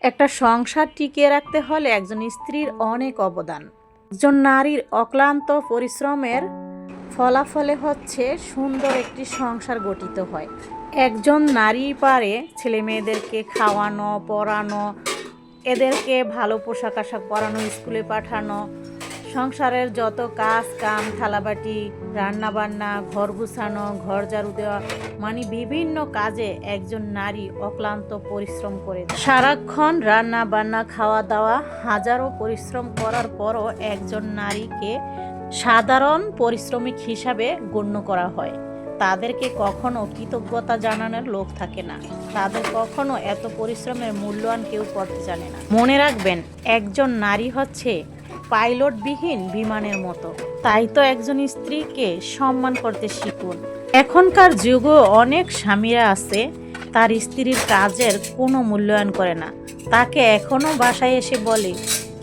একটা সংসার টিকিয়ে রাখতে হলে একজন স্ত্রীর অনেক অবদান। একজন নারীর অক্লান্ত পরিশ্রমের ফলাফলে হচ্ছে সুন্দর একটি সংসার গঠিত হয়। একজন নারী পারে ছেলে মেয়েদেরকে খাওয়ানো, পড়ানো, এদেরকে ভালো পোশাক আশাক পরানো, স্কুলে পাঠানো, সংসারের যত কাজ কাম, থালাবাটি, রান্নাবান্না, ঘর গুছানো, ঘর ঝাড়ু দেওয়া, মানে বিভিন্ন কাজে একজন নারী অক্লান্ত পরিশ্রম করে। সারাক্ষণ রান্না বান্না, খাওয়া দাওয়া, হাজারো পরিশ্রম করার পরও একজন নারীকে সাধারণ পরিশ্রমিক হিসাবে গণ্য করা হয়। তাদেরকে কখনো কৃতজ্ঞতা জানানোর লোক থাকে না। তাদের কখনো এত পরিশ্রমের মূল্যায়ন কেউ করতে জানে না। মনে রাখবেন, একজন নারী হচ্ছে পাইলটবিহীন বিমানের মতো। তাই তো একজন স্ত্রীকে সম্মান করতে শিখুন। এখনকার যুগে অনেক স্বামীরা আছে তার স্ত্রীর কাজের কোনো মূল্যায়ন করে না। তাকে এখনো বাসায় এসে বলে,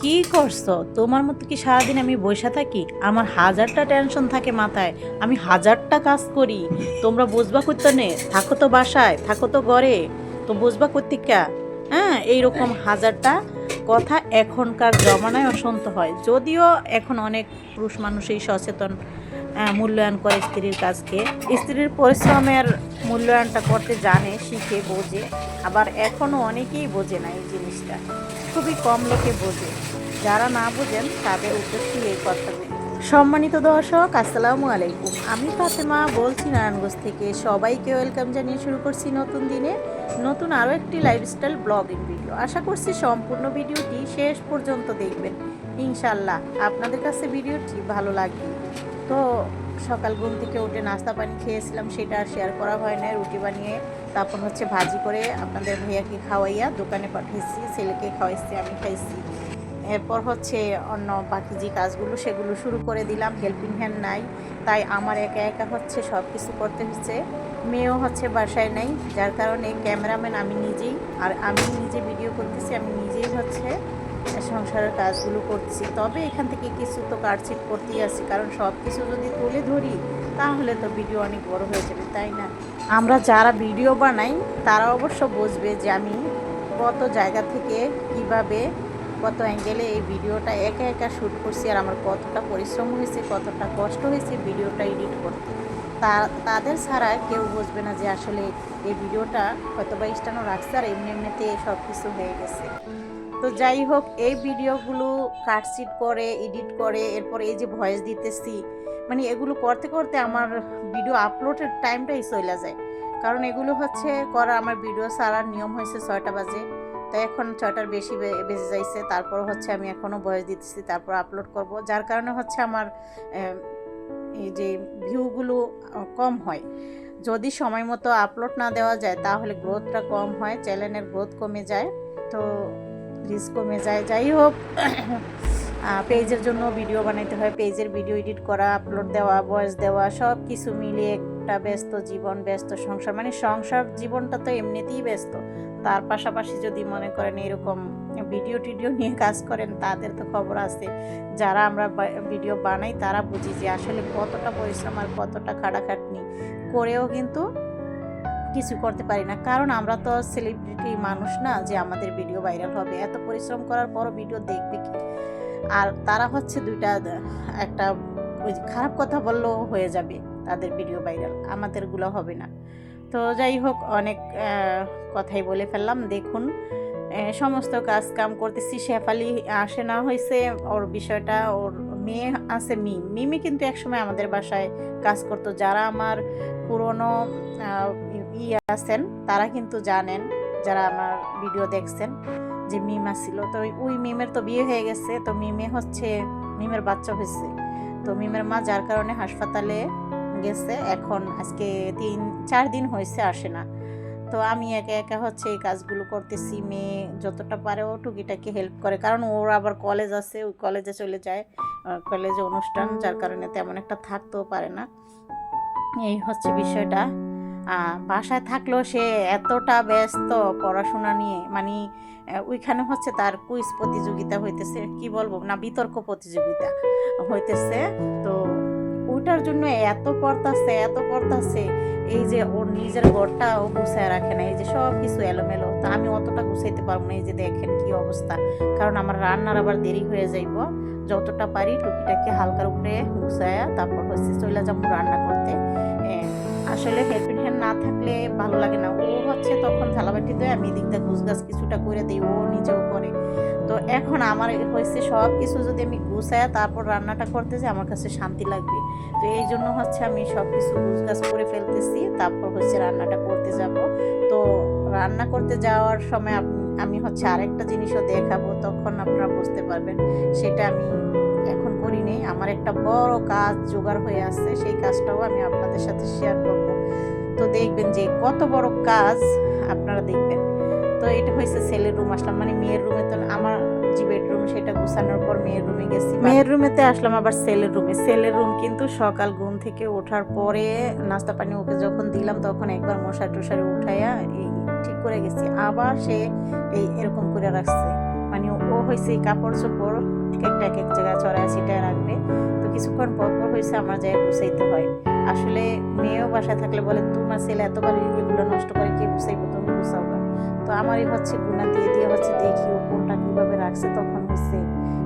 কি করছো? তোমার মতো কি সারাদিন আমি বসে থাকি? আমার হাজারটা টেনশন থাকে মাথায়, আমি হাজারটা কাজ করি, তোমরা বুঝবা করতে নে, থাকো তো বাসায়, থাকো তো ঘরে, তো বুঝবা করতে কা? হ্যাঁ, এইরকম হাজারটা কথা এখনকার জমানায় শুনতে হয়। যদিও এখন অনেক পুরুষ মানুষই সচেতন, মূল্যায়ন করে স্ত্রীর কাজকে, স্ত্রীর পরিশ্রমের মূল্যায়নটা করতে জানে, শিখে, বোঝে। আবার এখনও অনেকেই বোঝে না এই জিনিসটা, খুবই কম লোকে বোঝে। যারা না বোঝেন তাদের উদ্দেশ্যে এই কথাগুলো। সম্মানিত দর্শক, আসসালামু আলাইকুম। আমি ফাতেমা বলছি নারায়ণগঞ্জ থেকে। সবাইকে ওয়েলকাম জানিয়ে শুরু করছি নতুন দিনে নতুন আরও একটি লাইফস্টাইল ব্লগিং ভিডিও। আশা করছি সম্পূর্ণ ভিডিওটি শেষ পর্যন্ত দেখবেন, ইনশাল্লাহ আপনাদের কাছে ভিডিওটি ভালো লাগবে। তো সকাল ঘুম থেকে উঠে নাস্তা পানি খেয়েছিলাম, সেটা আর শেয়ার করা হয় না। রুটি বানিয়ে তারপর হচ্ছে ভাজি করে আপনাদের ভাইয়াকে খাওয়াইয়া দোকানে পাঠিয়েছি, ছেলেকে খাওয়াইছি, আমি খাইছি। এরপর হচ্ছে অন্য বাকি যে কাজগুলো সেগুলো শুরু করে দিলাম। হেল্পিং হ্যান্ড নাই, তাই আমার একা একা হচ্ছে সব কিছু করতে হচ্ছে। মেয়েও হচ্ছে বাসায় নাই, যার কারণে ক্যামেরাম্যান আমি নিজেই, আর আমি নিজে ভিডিও করতেছি, আমি নিজেই হচ্ছে সংসারের কাজগুলো করছি। তবে এখান থেকে কিছু তো কাটছিট করতেই আসি, কারণ সব কিছু যদি তুলে ধরি তাহলে তো ভিডিও অনেক বড় হয়ে যাবে, তাই না? আমরা যারা ভিডিও বানাই তারা অবশ্য বুঝবে যে আমি কত জায়গা থেকে কিভাবে কত অ্যাঙ্গেলে এই ভিডিওটা একা একা শ্যুট করছি, আর আমার কতটা পরিশ্রম হয়েছে, কতটা কষ্ট হয়েছে ভিডিওটা এডিট করতে। তাদের ছাড়া কেউ বুঝবে না যে আসলে এই ভিডিওটা হয়তো বা স্টানো রাখছে আর এমনি এমনিতে সব কিছু হয়ে গেছে। তো যাই হোক, এই ভিডিওগুলো কাটসিট করে, এডিট করে, এরপর এই যে ভয়েস দিতেছি, মানে এগুলো করতে করতে আমার ভিডিও আপলোডের টাইমটাই চলে যায়। কারণ এগুলো হচ্ছে করা, আমার ভিডিও ছাড়ার নিয়ম হয়েছে 6টা বাজে, তাই এখন 6টার বেশি বেজে যাইছে। তারপর হচ্ছে আমি এখনও ভয়েস দিতেছি, তারপর আপলোড করব, যার কারণে হচ্ছে আমার এই যে ভিউগুলো কম হয়। যদি সময় মতো আপলোড না দেওয়া যায় তাহলে গ্রোথটা কম হয়, চ্যানেলের গ্রোথ কমে যায়, তো রিস্ক কমে যায়। যাই হোক, পেজের জন্য ভিডিও বানাইতে হয়, পেজের ভিডিও এডিট করা, আপলোড দেওয়া, ভয়েস দেওয়া, সব কিছু মিলিয়ে একটা ব্যস্ত জীবন, ব্যস্ত সংসার। মানে সংসার জীবনটা তো এমনিতেই ব্যস্ত, তার পাশাপাশি যদি মনে করেন এরকম ভিডিও টিডিও নিয়ে কাজ করেন, তাদের তো খবর আছে। যারা আমরা ভিডিও বানাই তারা বুঝি যে আসলে কতটা পরিশ্রম আর কতটা খাটাখাটনি করেও কিন্তু কিছু করতে পারি না, কারণ আমরা তো সেলিব্রিটি মানুষ না যে আমাদের ভিডিও ভাইরাল হবে। এত পরিশ্রম করার পরও ভিডিও দেখবে কি? আর তারা হচ্ছে দুইটা, একটা ওই খারাপ কথা বললেও হয়ে যাবে তাদের ভিডিও ভাইরাল, আমাদেরগুলো হবে না। তো যাই হোক, অনেক কথাই বলে ফেললাম। দেখুন, সমস্ত কাজ কাম করতেছি। শেফালি আসে না হয়েছে, ওর বিষয়টা, ওর মেয়ে আছে মিমি কিন্তু একসময় আমাদের বাসায় কাজ করতো। যারা আমার পুরনো আছেন তারা কিন্তু জানেন, যারা আমার ভিডিও দেখছেন, যে মিম আসছিল। তো ওই মিমের তো বিয়ে হয়ে গেছে, তো মিমের বাচ্চা হয়েছে। তো মিমের মা যার কারণে হাসপাতালে গেছে, এখন আজকে 3-4 দিন হয়েছে আসে না। তো আমি একা একা হচ্ছে এই কাজগুলো করতেছি। মেয়ে যতটা পারে ও টুকিটাকি হেল্প করে, কারণ ওর আবার কলেজ আছে, ওই কলেজে চলে যায়, কলেজে অনুষ্ঠান, যার কারণে তেমন একটা থাকতেও পারে না। এই হচ্ছে বিষয়টা। বাসায় থাকলেও সে এতটা ব্যস্ত পড়াশোনা নিয়ে, মানে ওইখানে হচ্ছে তার কুইজ প্রতিযোগিতা হইতেছে, কি বলবো না, বিতর্ক প্রতিযোগিতা হইতেছে। তো ওটা একটার জন্য এত পড়তাছে, এই যে ওর নিজের ঘরটা ও গুছায় রাখে না, এই যে সব কিছু এলোমেলো। তো আমি অতটা গুছাইতে পারবো না, এই যে দেখেন কি অবস্থা, কারণ আমার রান্নার আবার দেরি হয়ে যাইব। যতটা পারি টুকিটাকি হালকার উপরে গুছায়া তারপর হচ্ছে চলে যাবো রান্না করতে। আসলে হেল্পিং হ্যান্ড না থাকলে ভালো লাগে না। ও হচ্ছে তখন থালাবাটি দেয়, আমি এদিক দিয়ে গুছগাছ কিছুটা করে দিই, ও নিজেও করে। তো এখন আমার হয়েছে সব কিছু যদি আমি গুছায়া তারপর রান্নাটা করতে যাই, আমার কাছে শান্তি লাগবে। তো এই জন্য হচ্ছে আমি সব কিছু গুছগাছ করে ফেলতেছি, তারপর হচ্ছে রান্নাটা করতে যাব। তো রান্না করতে যাওয়ার সময় আমি হচ্ছে আরেকটা জিনিসও দেখাবো, তখন আপনারা বুঝতে পারবেন। সেটা আমি এখন করি নেই, আমার একটা বড় কাজ জোগাড় হয়ে আছে, সেই কাজটাও আমি আপনাদের সাথে শেয়ার করব। তো দেখবেন যে কত বড় কাজ, আপনারা দেখবেন। তো এটা হয়েছে ছেলের রুম আসলাম, মানে মেয়ের রুমে। তো আমার যে বেডরুম সেটা গুছানোর পর মেয়ের রুমে গেছি, মেয়ের রুমেতে আসলাম আবার ছেলের রুমে। ছেলের রুম কিন্তু সকাল ঘুম থেকে ওঠার পরে নাস্তা পানি ওকে যখন দিলাম তখন একবার মশারি টশারি উঠাইয়া এই ঠিক করে গেছি, আবার সে এরকম করে রাখছে। মানে ও হয়েছে এই কাপড় চোপড় এক এক জায়গায় চড়ায় ছিটায় রাখবে। তো কিছুক্ষণ পর হয়েছে আমার জায়গায় গুছাইতে হয়। আসলে মেয়েও বাসায় থাকলে বলে তোমার ছেলে এতবার এগুলো নষ্ট করে, কে গুছাইবো, তুমি গুছাও না। তো আমারই হচ্ছে গুণা দিয়ে দিয়ে হচ্ছে দেখি ও কোনটা কিভাবে রাখছে, তখন হচ্ছে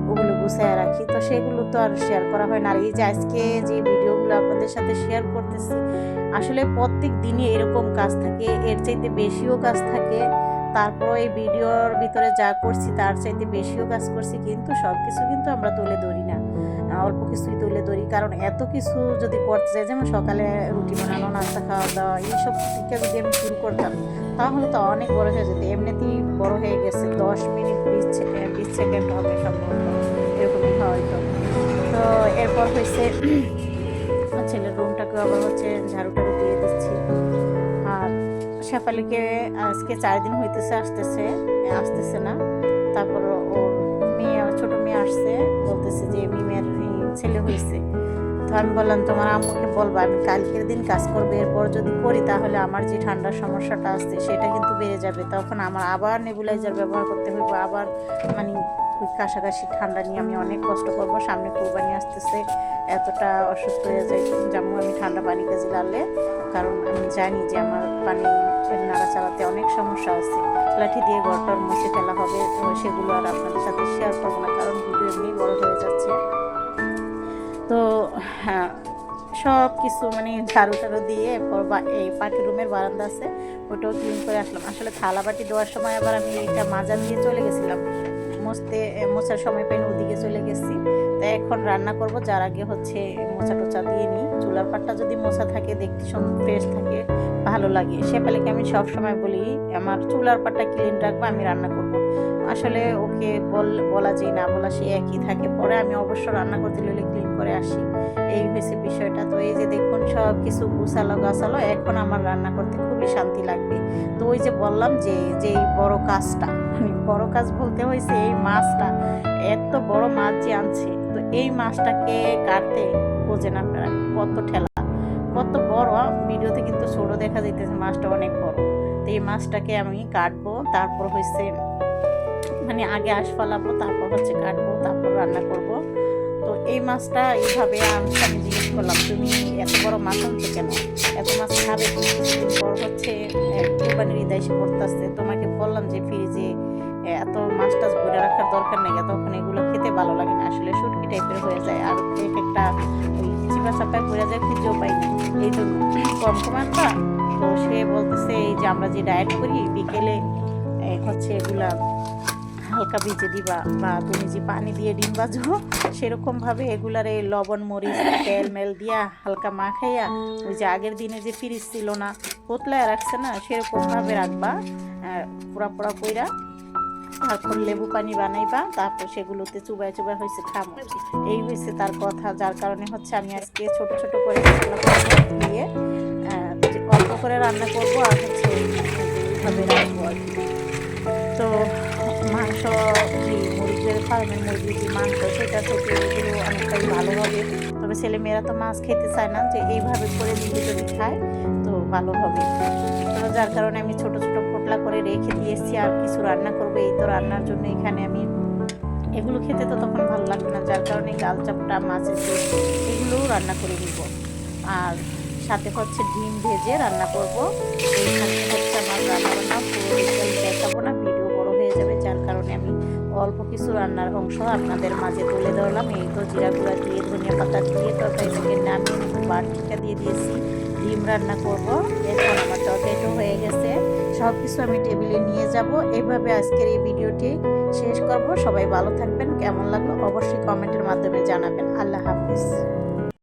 ওগুলো গুছাইয়া রাখি। তো সেগুলো তো আর শেয়ার করা হয় না। আর এই যে আজকে যে ভিডিওগুলো আপনাদের সাথে শেয়ার করতেছি, আসলে প্রত্যেক দিনই এরকম কাজ থাকে, এর চাইতে বেশিও কাজ থাকে। তারপর এই ভিডিওর ভিতরে যা করছি তার চাইতে বেশিও কাজ করছি, কিন্তু সব কিছু কিন্তু আমরা তুলে ধরি না, অল্প কিছুই তুলে ধরি। কারণ এত কিছু যদি করতে চাই, যেমন সকালে রুটি বানানো, নাস্তা খাওয়া দাওয়া, এইসব থেকে যদি আমি শুরু করতাম তাহলে তো অনেক বড় হয়ে যেত। এমনিতেই বড় হয়ে গেছে, 10 মিনিট 20 সেকেন্ড হবে সম্ভবত, এরকমই হয়তো। তো এরপর হয়েছে ছেলের রুমটাকে আবার হচ্ছে ঝাড়ু টাড়ু দিয়ে দিচ্ছি। আর শেফালিকে আজকে 4 দিন হইতেছে আসতেছে না। তারপর ওর মেয়ে, ছোট মেয়ে আসছে, বলতেছে যে মিমের ছেলে হয়েছে। তো আমি বললাম তোমার আম্মুকে বলবো আমি কালকের দিন কাজ করবো, এরপর যদি করি তাহলে আমার যে ঠান্ডার সমস্যাটা আছে সেটা কিন্তু বেড়ে যাবে, তখন আমার আবার নেবুলাইজার ব্যবহার করতে হইব, আবার মানে কাশাকাশি ঠান্ডা নিয়ে আমি অনেক কষ্ট করব। সামনে কোরবানি আসতেছে, এতটা অসুস্থ হয়ে যায় যেমন আমি ঠান্ডা পানি কাজে লালে, কারণ আমি জানি যে আমার পানি নাড়া চালাতে অনেক সমস্যা আছে। লাঠি দিয়ে ঘরটার মুছে ফেলা হবে, সেগুলো আর আপনাদের সাথে শেয়ার করবো না, কারণ ভিডিও এমনি বড় হয়ে যাচ্ছে। তো হ্যাঁ, সব কিছু মানে ঝাড়ু টাড়ু দিয়ে এই পার্টি রুমের বারান্দা আছে, ওটাও ক্লিন করে আসলাম। আসলে থালা বাটি দেওয়ার সময় আবার আমি এইটা মাজা দিয়ে চলে গেছিলাম, মোছার সময় পাইনি, ওদিকে চলে গেছি। তো এখন রান্না করব, যার আগে হচ্ছে মোছা টোচা দিয়ে নিই। চুলার পাটটা যদি মোছা থাকে দেখতে ফ্রেশ থাকে, ভালো লাগে। শেফালিকে আমি সব সময় বলি আমার চুলার পাটটা ক্লিন রাখবো, আমি রান্না করব। আসলে ওকে বলা যায় না বলা সে একই থাকে। পরে আমি অবশ্য রান্না করতে গেলে ক্লিন করে আসি, এই হয়েছে বিষয়টা। তো এই যে দেখুন সব কিছু গুছালো গাছালো, এখন আমার রান্না করতে খুবই শান্তি লাগবে। তো ওই যে বললাম যে এই বড় কাজটা, বড় কাজ বলতে হয়েছে এই মাছটা, এত বড় মাছ যে আনছে, তো এই মাছটাকে কাটতে বোঝেন আপনারা কত ঠেলা, কত বড়। ভিডিওতে কিন্তু ছোট দেখা যাইতেছে, মাছটা অনেক বড়। তো এই মাছটাকে আমি কাটবো, তারপর হয়েছে মানে আগে আঁশ ফলাবো, তারপর হচ্ছে কাটবো, তারপর রান্না করব। তো এই মাছটা এইভাবে আমি জিজ্ঞেস করলাম তুমি এত বড় মাছ আনছো কেন, এত মাছ খাবে? কিছুদিন পর হচ্ছে কোরবানির ঈদ এসে পড়তেছে, তোমাকে বললাম যে ফ্রিজে এত মাছ টাছ ভরে রাখার দরকার নেই, তখন এগুলো খেতে ভালো লাগে না, আসলে শুটকি টাইপের হয়ে যায়, আর একটা ওই চিপা চাপায় পড়ে যায়, খুঁজেও পাই না, এই জন্য কম কম আনবা। তো সে বলতেছে এই যে আমরা যে ডায়েট করি বিকেলে হচ্ছে এগুলা হালকা ভিজে দিবা, বা তুমি যে পানি দিয়ে ডিম ভাজো সেরকমভাবে এগুলার এই লবণ মরিচ তেল মেল দিয়া হালকা মাখাইয়া, ওই যে আগের দিনে যে ফ্রিজ ছিল না পোতলায় রাখছে না, সেরকমভাবে রাখবা পোড়া পোড়া কইরা, তারপর লেবু পানি বানাইবা, তারপর সেগুলোতে চুবাই চুবাই হয়েছে খামো। এই হয়েছে তার কথা, যার কারণে হচ্ছে আমি আজকে ছোট ছোট করে দিয়ে অল্প করে রান্না করবো, আর হচ্ছে এইভাবে রাখবো আর কি। তো মাংস যে মুরগির ফার্মের মুরগির যে মাংস সেটা থেকে এগুলো অনেকটাই ভালো হবে, তবে ছেলেমেয়েরা তো মাছ খেতে চায় না, যে এইভাবে করে দিলে যদি খায় তো ভালো হবে। তো যার কারণে আমি ছোট ছোট পোটলা করে রেখে দিয়েছি, আর কিছু রান্না করবো। এই তো রান্নার জন্য এখানে আমি এগুলো খেতে তো তখন ভালো লাগবে না, যার কারণে গাল চাপটা, মাছের ঝোল এগুলোও রান্না করে নিব। আর সাথে হচ্ছে ডিম ভেজে রান্না করব। এইখানে হচ্ছে আমার রান্নাবান্না পুরো ডিটেল দেখাবো না, ভিডিও বড় হয়ে যাবে, যার কারণে আমি অল্প কিছু রান্নার অংশ আপনাদের মাঝে তুলে ধরলাম। এই তো জিরা গুঁড়া দিয়ে, ধনিয়া পাতা দিয়ে তরকারি থেকে নামিয়ে নিব, বাটিটা দিয়ে দিয়েছি, ডিম রান্না করব। এরপর আমার তরকারিটা হয়ে গেছে, সব কিছু আমি টেবিলে নিয়ে যাব। এইভাবে আজকের এই ভিডিওটি শেষ করব। সবাই ভালো থাকবেন, কেমন লাগলো অবশ্যই কমেন্টের মাধ্যমে জানাবেন। আল্লাহ হাফিজ।